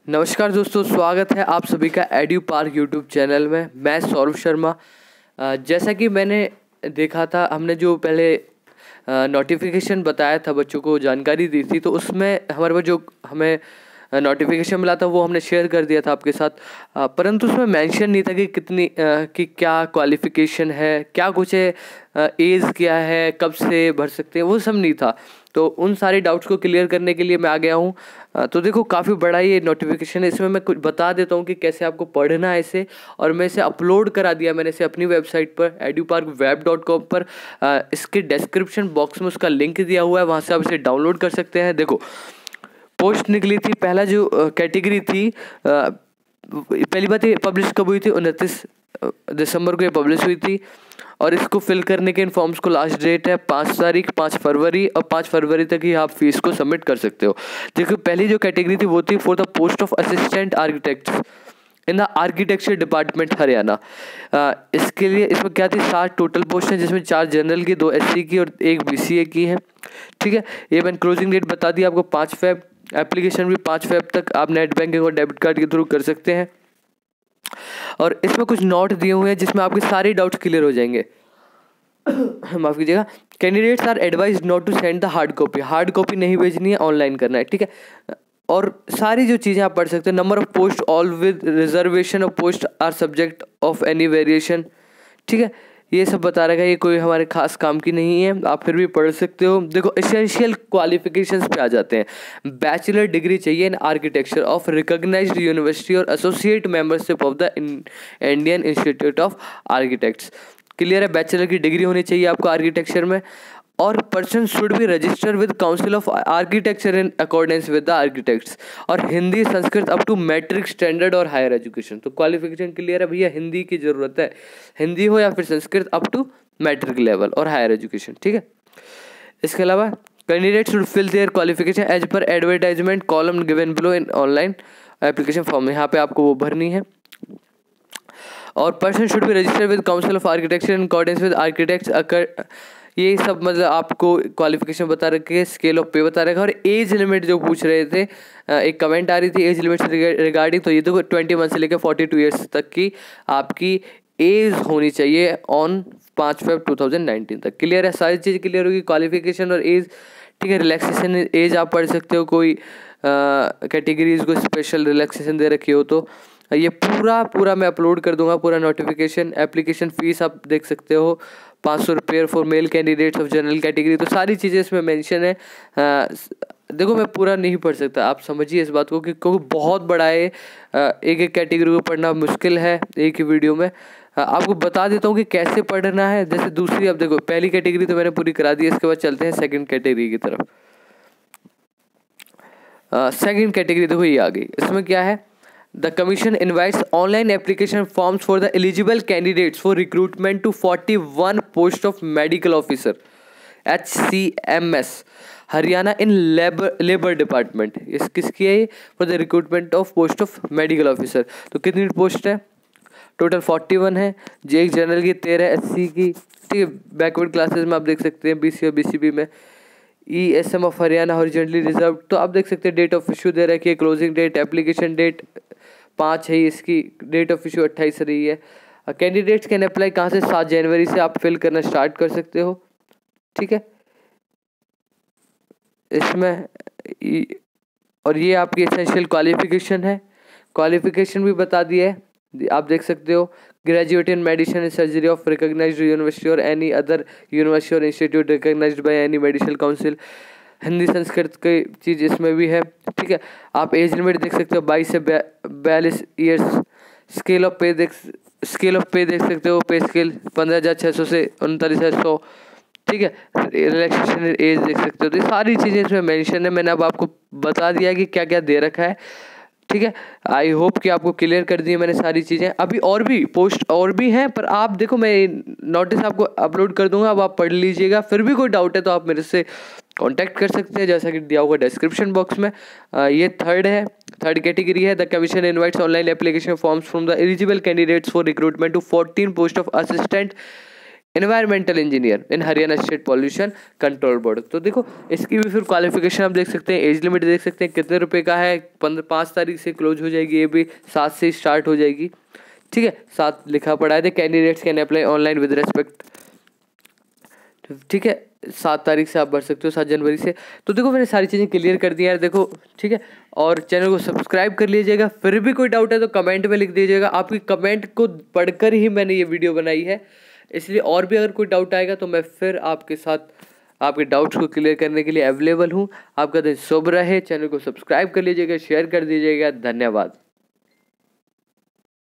नमस्कार दोस्तों, स्वागत है आप सभी का एड्यू पार्क यूट्यूब चैनल में। मैं सौरभ शर्मा। जैसा कि मैंने देखा था, हमने जो पहले नोटिफिकेशन बताया था, बच्चों को जानकारी दी थी, तो उसमें हमारे पास जो हमें नोटिफिकेशन मिला था वो हमने शेयर कर दिया था आपके साथ। परंतु उसमें मेंशन नहीं था कि कितनी कि क्या क्वालिफ़िकेशन है, क्या कुछ है, एज क्या है, कब से भर सकते हैं, वो सब नहीं था। तो उन सारे डाउट्स को क्लियर करने के लिए मैं आ गया हूँ। तो देखो, काफ़ी बड़ा ये नोटिफिकेशन है। इसमें मैं कुछ बता देता हूँ कि कैसे आपको पढ़ना है इसे, और मैं इसे अपलोड करा दिया मैंने इसे अपनी वेबसाइट पर eduparkweb.com पर। इसके डिस्क्रिप्शन बॉक्स में उसका लिंक दिया हुआ है, वहाँ से आप इसे डाउनलोड कर सकते हैं। देखो, पोस्ट निकली थी, पहला जो कैटेगरी थी, पहली बात ये पब्लिश कब हुई थी, 29 दिसंबर को ये पब्लिश हुई थी। और इसको फिल करने के इन फॉर्म्स को लास्ट डेट है 5 तारीख, 5 फरवरी, और 5 फरवरी तक ही आप फीस को सबमिट कर सकते हो। देखो, पहली जो कैटेगरी थी वो थी for the post of assistant architect in the architecture department Haryana. इसके लिए इसमें क्या थी, 7 टोटल पोस्ट हैं, जिसमें 4 जनरल की, 2 SC की और 1 BCA की है। ठीक है, ये मैंने क्लोजिंग डेट बता दी आपको 5 फेब। एप्लीकेशन भी 5 फेब तक आप नेट बैंकिंग और डेबिट कार्ड के थ्रू कर सकते हैं। और इसमें कुछ नोट दिए हुए हैं जिसमें आपके सारे डाउट्स क्लियर हो जाएंगे। माफ़ कीजिएगा। Candidates are advise not to send the hard copy नहीं भेजनी है, ऑनलाइन करना है। ठीक है, और सारी जो चीज़ें आप पढ़ सकते हैं। Number of post all with reservation of post are subject of any variation. ठीक है, ये सब बता रखा है, ये कोई हमारे खास काम की नहीं है, आप फिर भी पढ़ सकते हो। देखो, एसेंशियल क्वालिफिकेशंस पे आ जाते हैं। बैचलर डिग्री चाहिए in architecture of recognised university और associate membership of the Indian Institute of Architects. Clear है, बैचलर की डिग्री होनी चाहिए आपको आर्किटेक्चर में। और person should be register with council of architecture in accordance with the architects. और Hindi Sanskrit up to matric standard और हायर एजुकेशन। तो क्वालिफिकेशन क्लियर है भैया, हिंदी की ज़रूरत है, हिंदी हो या फिर Sanskrit up to matric level और हायर एजुकेशन। ठीक है, इसके अलावा candidate should fill their qualification as per advertisement column given below in online application form. यहाँ पे आपको वो भरनी है। और person should be registered with council of architecture in accordance with architects. ये सब मतलब आपको क्वालिफिकेशन बता रखे, स्केल ऑफ पे बता रखा। और एज लिमिट जो पूछ रहे थे, एक कमेंट आ रही थी एज लिमिट से रिगार्डिंग, तो ये देखो 21 से लेकर 42 ईयर्स तक की आपकी एज होनी चाहिए ऑन 5 फेब 2019 तक। क्लियर है, सारी चीज़ क्लियर होगी, क्वालिफिकेशन और एज। ठीक है, रिलैक्सेशन एज आप पढ़ सकते हो, कोई कैटेगरीज को स्पेशल रिलैक्सेशन दे रखी हो तो। ये पूरा मैं अपलोड कर दूंगा, पूरा नोटिफिकेशन। एप्लीकेशन फ़ीस आप देख सकते हो 500 रुपये for male candidates of general category. तो सारी चीज़ें इसमें मेंशन है। देखो, मैं पूरा नहीं पढ़ सकता, आप समझिए इस बात को, कि क्योंकि बहुत बड़ा है। एक एक कैटेगरी को पढ़ना मुश्किल है एक ही वीडियो में। आपको बता देता हूँ कि कैसे पढ़ना है। जैसे दूसरी, अब देखो, पहली कैटेगरी तो मैंने पूरी करा दी है, इसके बाद चलते हैं सेकंड कैटेगरी की तरफ। सेकंड कैटेगरी देखो, ये आ गई। इसमें क्या है, The Commission invites online application forms for the eligible candidates for recruitment to 41 post of medical officer HCMS Haryana in labour department. इस किसकी है ये, for the recruitment of post of medical officer. तो कितनी पोस्ट है, टोटल 41 है। जो एक जनरल की 13 SC की। ठीक है, बैकवर्ड क्लासेस में आप देख सकते हैं BC और BCB में। ESM of Haryana horizontally reserve. तो आप देख सकते हैं डेट ऑफ इशू दे रखी है, क्लोजिंग डेट, एप्लीकेशन डेट 5 है, इसकी डेट ऑफ इशू 28 रही है। कैंडिडेट्स कैन अप्लाई कहाँ से, 7 जनवरी से आप फिल करना स्टार्ट कर सकते हो। ठीक है, इसमें और ये आपकी एसेंशियल क्वालिफिकेशन है, क्वालिफिकेशन भी बता दिया है, आप देख सकते हो। Graduate in medicine and surgery of recognised university और एनी अदर यूनिवर्सिटी और institute recognised by any medical council. Hindi Sanskrit की चीज़ इसमें भी है। ठीक है, आप एज लिमिट देख सकते हो 22 से 42 ईयर्स। स्केल ऑफ पे देख सकते हो, पे स्केल 15,600 से 39,100। ठीक है, रिलैक्सेशन एज देख सकते हो। तो ये सारी चीज़ें इसमें मेंशन है, मैंने अब आपको बता दिया कि क्या क्या दे रखा है। ठीक है, आई होप कि आपको क्लियर कर दी मैंने सारी चीज़ें। अभी और भी पोस्ट और भी हैं, पर आप देखो, मैं नोटिस आपको अपलोड कर दूंगा, अब आप पढ़ लीजिएगा। फिर भी कोई डाउट है तो आप मेरे से कांटेक्ट कर सकते हैं, जैसा कि दिया होगा डिस्क्रिप्शन बॉक्स में। ये थर्ड कैटेगरी है। The commission invites online application forms from the eligible candidates for recruitment to 14 post of assistant environmental engineer in Haryana state pollution control board. तो देखो इसकी भी फिर क्वालिफिकेशन आप देख सकते हैं, एज लिमिट देख सकते हैं कितने रुपए का है, 5 तारीख से क्लोज हो जाएगी, ये भी 7 से स्टार्ट हो जाएगी। ठीक है, 7 लिखा पड़ा है, the candidates can apply online with respect. ठीक है, 7 तारीख से आप भर सकते हो, 7 जनवरी से। तो देखो मैंने सारी चीज़ें क्लियर कर दी यार, देखो ठीक है। और चैनल को सब्सक्राइब कर लीजिएगा। फिर भी कोई डाउट है तो कमेंट में लिख दीजिएगा, आपकी कमेंट को पढ़कर ही मैंने ये वीडियो बनाई है, इसलिए और भी अगर कोई डाउट आएगा तो मैं फिर आपके साथ आपके डाउट्स को क्लियर करने के लिए अवेलेबल हूँ। आपका दिन शुभ रहे। चैनल को सब्सक्राइब कर लीजिएगा, शेयर कर दीजिएगा। धन्यवाद।